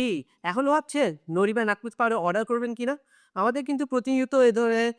কি এখনো ভাবছেন নরিবা নাকমিস পাউডার অর্ডার করবেন কিনা? আমাদের কিন্তু প্রতিনিয়ত এ ধরনের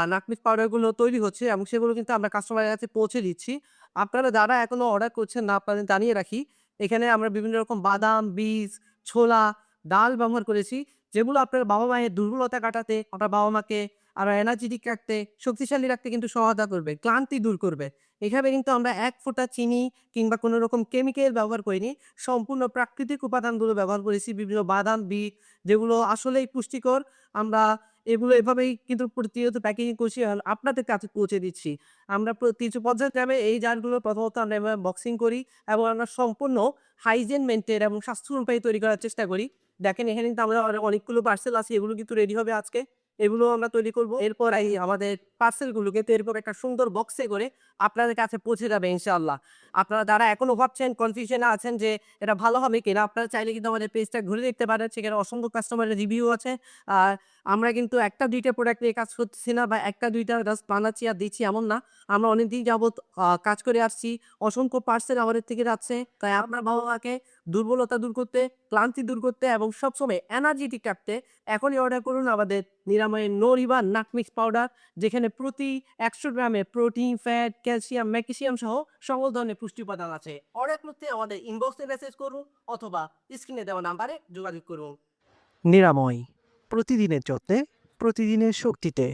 নাকমিস পাউডারগুলো তৈরি হচ্ছে এবং সেগুলো কিন্তু আমরা কাস্টমারের কাছে পৌঁছে দিচ্ছি। আপনারা যারা এখনো অর্ডার করছেন না, আপনাদের জানিয়ে রাখি, এখানে আমরা বিভিন্ন রকম বাদাম, বীজ, ছোলা, ডাল ব্যবহার করেছি, যেগুলো আপনার বাবা-মায়ের দুর্বলতা কাটাতে, আপনার বাবা-মাকে আরো এনার্জেটিক রাখতে, শক্তিশালী রাখতে কিন্তু সহায়তা করবে, ক্লান্তি দূর করবে। এখানে কিন্তু আমরা ১ ফোঁটা চিনি কিংবা কোনো রকম কেমিক্যাল ব্যবহার করিনি। সম্পূর্ণ প্রাকৃতিক উপাদানগুলো ব্যবহার করেছি। বিভিন্ন বাদাম, বীজ যেগুলো আসলেই পুষ্টিকর। আমরা এগুলো এভাবেই কিন্তু প্রতিনিয়ত প্যাকেজিং করছি আর আপনাদের কাছে পৌঁছে দিচ্ছি। আমরা কিছু পর্যায়ক্রমে এই জারগুলো প্রথমত আমরা এভাবে বক্সিং করি এবং আমরা সম্পূর্ণ হাইজিন মেইনটেইন এবং স্বাস্থ্য অনুযায়ী তৈরি করার চেষ্টা করি। দেখেন এখানে কিন্তু আমরা অনেকগুলো পার্সেল আছে, এগুলো কিন্তু রেডি হবে আজকে। এগুলোও আমরা তৈরি করব। এরপর এই আমাদের পার্সেলগুলোকে তো এরকম একটা সুন্দর বক্সে করে আপনাদের কাছে পৌঁছে যাবে ইনশাআল্লাহ। আপনারা যারা এখনো ভাবছেন, কনফিউশন এ আছেন যে এটা ভালো হবে কিনা, আপনারা চাইলে কিন্তু আমাদের পেজটা ঘুরে দেখতে পারেন। সেখানে অসংখ্য কাস্টমারের রিভিউ আছে। আর আমরা কিন্তু ১ টা ২ টা প্রোডাক্ট নিয়ে কাজ করতেছি না বা ১ টা ২ টা জাস্ট বানাচ্ছি আর দিচ্ছি এমন না। আমরা অনেকদিন যাবৎ কাজ করে আসছি। অসংখ্য পার্সেল আমাদের থেকে যাচ্ছে। তাই আপনার বাবা-মাকে দুর্বলতা দূর করতে, ক্লান্তি দূর করতে এবং সবসময় এনার্জেটিক রাখতে এখনই অর্ডার করুন আমাদের নিরাময়ের নরিবা নাকমিক্স পাউডার, যেখানে প্রতি ১০০ গ্রামে প্রোটিন, ফ্যাট, ক্যালসিয়াম, ম্যাগনেসিয়াম সহ সকল ধরনের পুষ্টি উপাদান আছে। অর্ডার করতে আমাদের ইনবক্সে মেসেজ করুন অথবা স্ক্রিনে দেওয়া নাম্বারে যোগাযোগ করুন। নিরাময়, প্রতিদিনের যত্নে, প্রতিদিনের শক্তিতে।